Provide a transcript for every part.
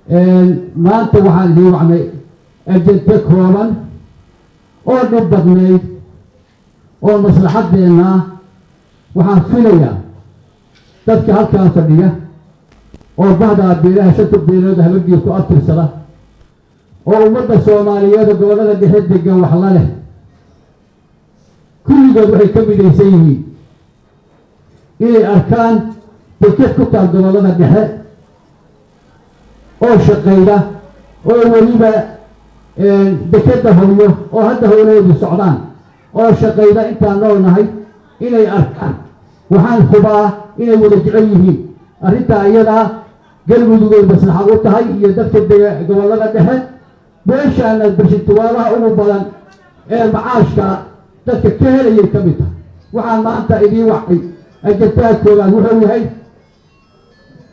maanta waxaan idin wacnay ajente kooban oo dhib badnayd oo maslaxaddeenna ah. waxaan filayaa dadka halkaa fadhiya oo bahda beelaha shanta beelood habagii ku abtirsada oo ummadda soomaaliyeed gobollada dhexe degan wax la leh kulligood waxay ka midaysan yihiin inay arkaan deked ku taal gobollada dhexe oo shaqayda oo weliba dekeda howyo oo hadda howlahoodu socdaan oo shaqayda intaan nool nahay inay arkaan. waxaan hubaa inay wada jecel yihiin arrintaa iyadaa galmudugay maslaxad u tahay iyo dadka gobollada dhexe beeshaana barshituwaalaha ugu badan ee macaashka dadka ka helayay ka mid tahay. waxaan maanta idiin wacay ajantaha koowaad wuxuu yahay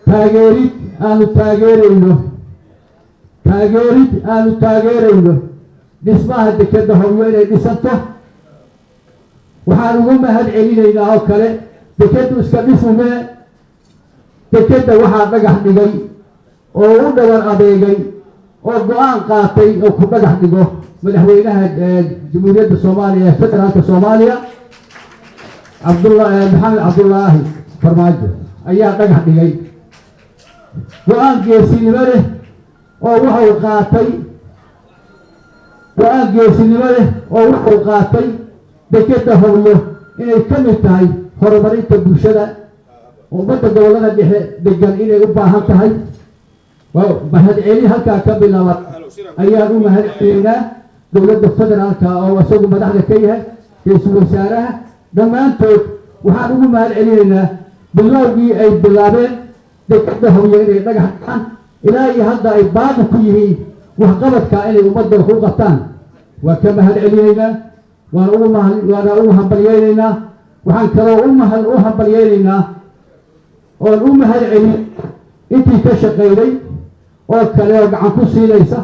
taageerid aanu taageerayno dhismaha dekeda howyo inay dhisanto. waxaan ugu mahad celinaynaa oo kale dekedu iska dhisumee dekeda waxaa dhagax dhigay oo u dhabar adeegay oo go-aan qaatay oo ku dhagax dhigo madaxweynaha jamhuuriyadda soomaaliya ee federaalka soomaaliya maxamed cabdullaahi farmaajo ayaa dhagax dhigay. go-aan geesinimo leh oo wuxuu qaatay dekeda howyo inay ka mid tahay horumarinta bulshada ummadda gobollada dhexe degan inay u baahan tahay. mahad celin halkaa ka bilaaban ayaan u mahad celinaynaa dowladda federaalka oo isagu madaxda ka yahay ra-iisul wasaaraha dhammaantood waxaan ugu mahad celinaynaa bilowgii ay bilaabeen dekeda howyo inay dhagax dhacaan ilaa iyo hadda ay baaqi ku yihiin waxqabadka inay ummadda wax u qabtaan. waan ka mahad celinaynaa waana ugu hambalyeynaynaa. waxaan kaloo u hambalyeynaynaa oon u mahad celin intii ka shaqayday oo kale oo gacan ku siinaysa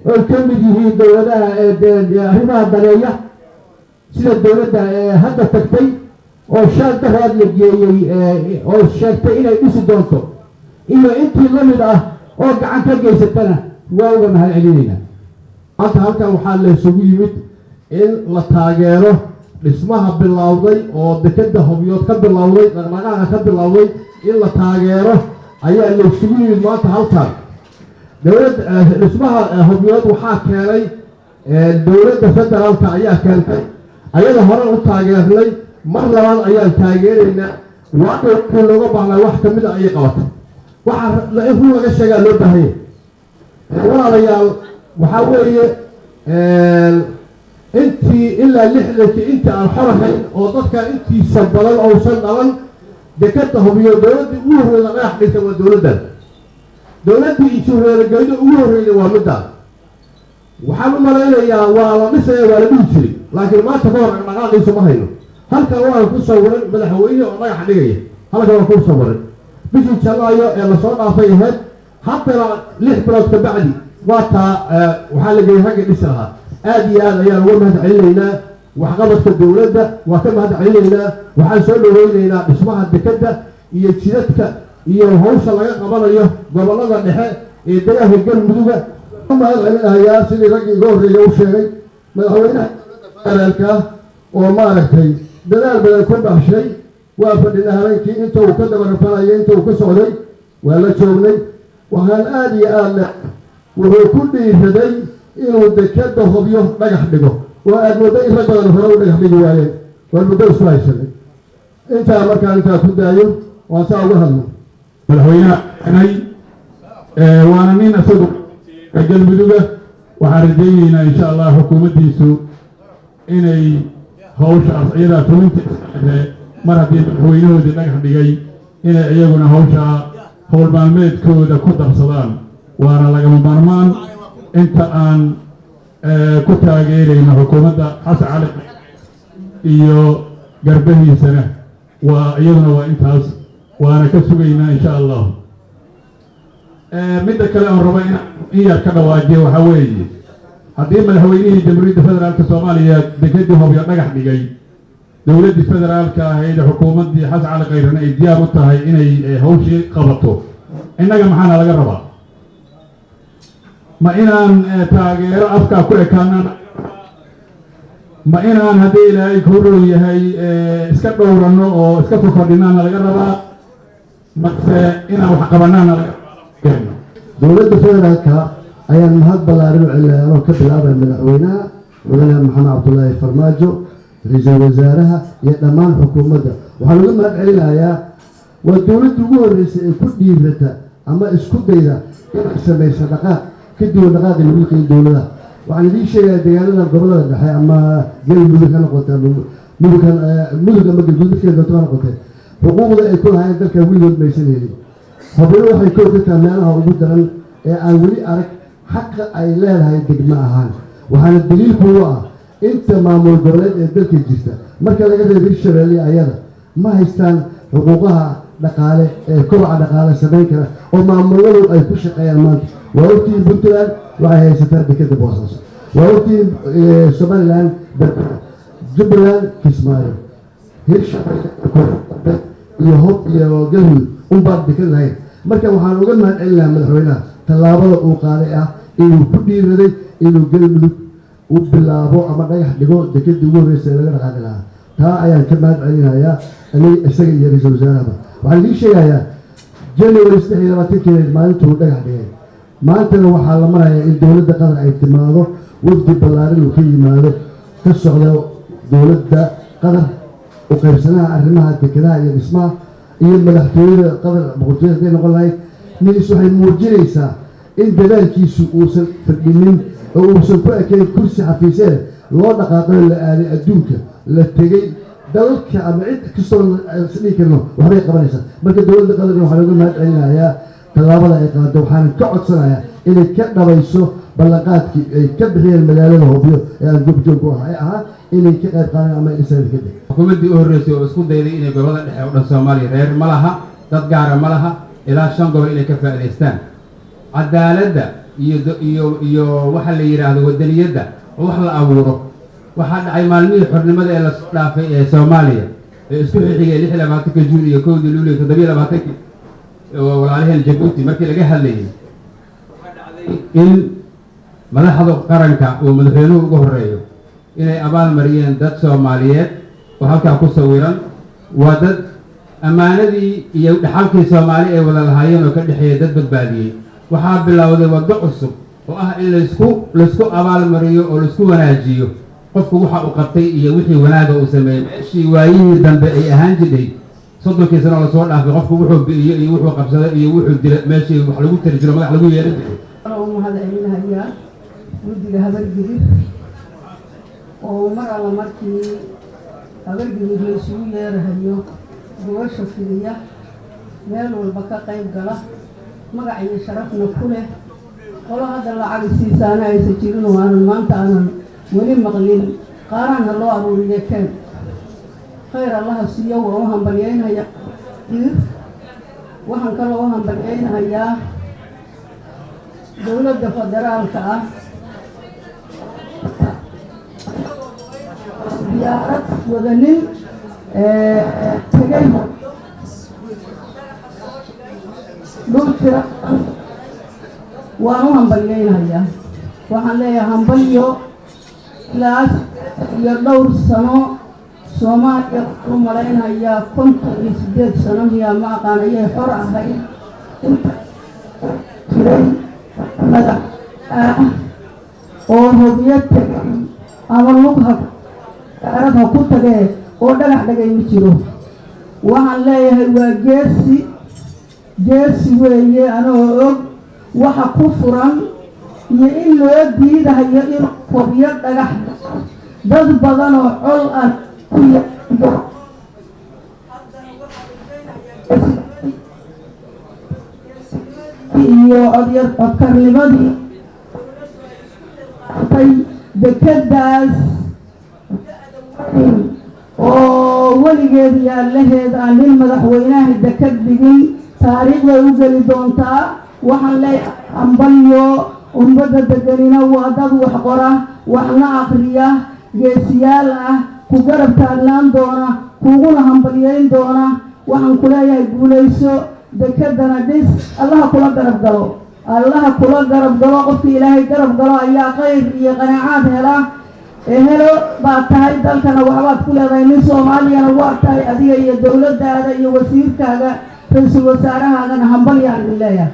oo ka mid yihiin dowladaha arrimaha daneeya sida dowladda hadda tagtay oo shaal daraad la geeyey oo sheegtay inay dhisi doonto iyo intii la mid ah oo gacan ka geysatana waa uga mahad celinaynaa. maanta halkan waxaa la isugu yimid in la taageero dhismaha bilowday oo dekeda hobyood ka bilowday dhaqdhaqaaqa ka bilowday in la taageero ayaa la isugu yimid maanta halkan. dhismaha hobyood waxaa keenay dowladda federaalka ayaa keentay ayada hore u taageernay mar labaad ayaan taageeraynaa. waakii looga baahnaa wax kamid a ayay qabatay. waxaa in run laga sheegaa loo baahanya walaalayaal. waxaa weeye intii ilaa 60 inta aan xorahayn oo dadka intiisa badan ousan dhalan dekeda hobyo dowladdii ugu horreyda dhagax dhigta waa dowladdan. dowladdii injineergeyda ugu horreyda waa midaan. waxaan u malaynayaa waa la dhisaya waa la dhihi jiray laakiin maanta ka hor dhaqdhaqaaqiisa ma hayno. halkan waan ku sawiran madaxweyne oo dhagax dhigaya halkan waan ku sawiran bishii janaayo ee lasoo dhaafay ahayd haddana 6 bilood ka bacdi waa taa waxaa la geeyay ragga dhisi lahaa. aad iyo aad ayaan uga mahad celinaynaa waxqabadka dowladda waa ka mahad celinaynaa. waxaan soo dhaweynaynaa dhismaha dekeda iyo jidadka iyo hawsha laga qabanayo gobollada dhexe ee degaanka galmuduga. mahad celinayaa sidii raggii iga horreeya u sheegay madaxweynaha federaalka oo maaragtay dadaal badan ku baxshay. waa fadhina habeenkii inta uu ka dabarafanayo inta uu ka socday waa la joognay. waxaan aad iyo aad leh wuxuu ku dhiiraday inuu dekeda hobyo dhagax dhigo oo aad muddo in rag badan hore u dhagax dhigi waayeen waan muddo isku haysanay. intaa markaan intaa ku daayo waan saa uga hadlo madaxweynaha waana nin isagu galmuduga. waxaan rajaynaynaa insha allah xukuumaddiisu inay hawshaas iyadaa fulinta mar haddii madaxweynahoodii dhagax dhigay inay iyaguna hawshaa howl maalmeedkooda ku darsadaan. waana lagama maarmaan inta aan ku taageerayno xukuumadda xasan cali iyo garbahiisana waa iyaduna waa intaas waana ka sugaynaa insha allah. midda kale aan rabo in yar ka dhawaajiyo waxaa weeye haddii madaxweynihii jamhuuriyadda federaalka soomaaliya dekedii hobyo dhagax dhigay dowladdii federaalka ahayd xukuumaddii xasan cali kayrana ay diyaar u tahay inay hawshii qabato innaga maxaana laga rabaa ma inaan taageero afkaa ku ekaanana ma inaan haddii ilaahay kuu dhow yahay iska dhowranno oo iska fokordhinaana laga rabaa mase inaan wax qabanaana laga keeno dowladda federaalka ayaan mahad ballaarin u celinayaa anoo ka bilaabaya madaxweynaha mudane maxamed cabdullaahi farmaajo ra-iisul wasaaraha iyo dhammaan xukuumadda waxaan uga mahad celinayaa waa dowladda ugu horreysay ee ku dhiirata ama isku dayda inay samaysa dhaqaaq kadib dhaqaaqi lagu qiin dowladaha waxaan idiin sheegayaa deegaanada gobollada dhexe ama galmudug ha noqotee mudug ama galguud midkeeda doonto ha noqotee xuquuqda ay ku lahaayeen dalka weligood maysan helin hobyo waxay ka ogtataa meelaha ugu daran ee aan weli arag xaqa ay leedahay degmo ahaan waxaana daliil kugu ah inta maamul goboleed ee dalka jirta marka laga reebo hirshabeelle ayada ma haystaan xuquuqaha dhaqaale ee kobaca dhaqaale samayn kara oo maamuladu ay ku shaqeeyaan maanta waa ogtihiin puntland waxay haysataa dekeda boosaaso waa ogtihiin somaliland berbera jubbaland kismaayo hirshabeelle iyo hob iyo galmudug unbaan dekan lahayn marka waxaan uga mahad celinayaa madaxweynaha tallaabada uu qaaday ah inuu ku dhiiraday inuu galmudug u bilaabo ama dhagax dhigo dekadii ugu horreysa ee laga dhaqaaqi lahaa taa ayaan ka mahad celinayaa isaga iyo ra-iisul wasaarahaba waxaan idiin sheegayaa january 26 maalintuu dhagax dhigay maantana waxaa la marayaa in dowladda qatar ay timaado wafdi ballaarin uu ka yimaado ka socda dowladda qatar u qaybsanaha arrimaha dekedaha iyo dhismaha iyo madaxtooyada qatar boqortooyada haday noqon lahayd miis waxay muujinaysaa in dadaalkiisu uusan fadhinin oo uusan ku ekayn kursi xafiiseed loo dhaqaaqayo la aaday adduunka la tegey dalalka ama cid kastoo isdhihi karno waxbay qabanaysaa marka dowladda qatarna waxaa looga mahad celinayaa tallaabada ay qaado waxaana ka codsanayaa inay ka dhabayso ballanqaadkii ay ka bixiyeen magaalada hobyo ee aan goobjoog u ahaa inay ka qayb qaadaan ama isaga kadib xukuumaddii u horreysay oo isku dayday inay gobollada dhexe oo dhan soomaaliya reer ma laha dad gaara ma laha ilaa 5 gobol inay ka faa'iidaystaan cadaaladda iyo waxa la yidhaahdo wadaniyadda oo wax la abuuro waxaa dhacay maalmihii xornimada ee la dhaafay ee soomaaliya ee isku xixigay 26 juun iyo 1 luulyo 27 oo walaalaheen jabuuti markii laga hadlayay waxaa dhacday in madaxda qaranka uu madaxweynuhu ugu horreeyo inay abaal mariyeen dad soomaaliyeed oo halkaa ku sawiran waa dad ammaanadii iyo dhaxalkii soomaali ay wada lahaayeen oo ka dhexeeya dad badbaadiyey waxaa bilowday waddo cusub oo ah in laysku abaalmariyo oo laisku wanaajiyo qofku waxa uu qabtay iyo wixii wanaaga uu sameeyey meeshii waayihii dambe ay ahaan jirtay 30 sano la soo dhaafay qofku wuxuu bi'iyo iyo wuxuu qabsaday iyo wuxuu dilay meeshii wax lagu tiri jiro magac lagu yeelan jiray mahad celinayaa guddiga habargidid oo mar alla markii habargidid la isugu yeerahayo gobasha fidiya meel walba ka qayb gala magac iyo sharafna ku leh qolo hadda lacag siisaana aysan jirin oo aanan maanta aanan weli maqlin qaaraanha loo aruuriye keen khayr allaha siiyo waa u hambalyeynaya waxaan kaloo u hambalyeynayaa dowladda federaalka ah diyaarad wadanin tegay dhul jira waan u hambalyeynayaa waxaan leeyahay hambalyo ilaas iyo dhowr sano soomaaliya u malaynayaa 58 sano miyaa ma aqaan ayay xor ahayd jiray madax oo hobyo tegay ama lugha daaradha ku tagee oo dhagax dhagay ma jiro waxaan leeyahay waa geesi weeye anoo og waxa ku furan iyo in loo diidahayo in hobyo dhagax dad badan oo col ah ku yaado iyo codkarnimadii dekadaas oo weligeed yaalaheed aan nin madaxweynaha dekad dhigin taariikhday u geli doontaa waxaan leeyahay hambalyo ummadda deganina waa dad wax qora waxna akhriya geesiyaal ah ku garab taagnaan doona kuguna hambalyeyn doona waxaan ku leeyahay guulayso dekadana dhis allaha kula garab galo allaha kula garab galo qofkii ilaahay garab galo ayaa khayr iyo qanaacaad helaa helo baad tahay dalkana waxbaad ku leedahay nin soomaaliyana waa tahay adiga iyo dowladdaada iyo wasiirkaaga ra-iisul wasaarahaagana hambalyaan idin leeyahay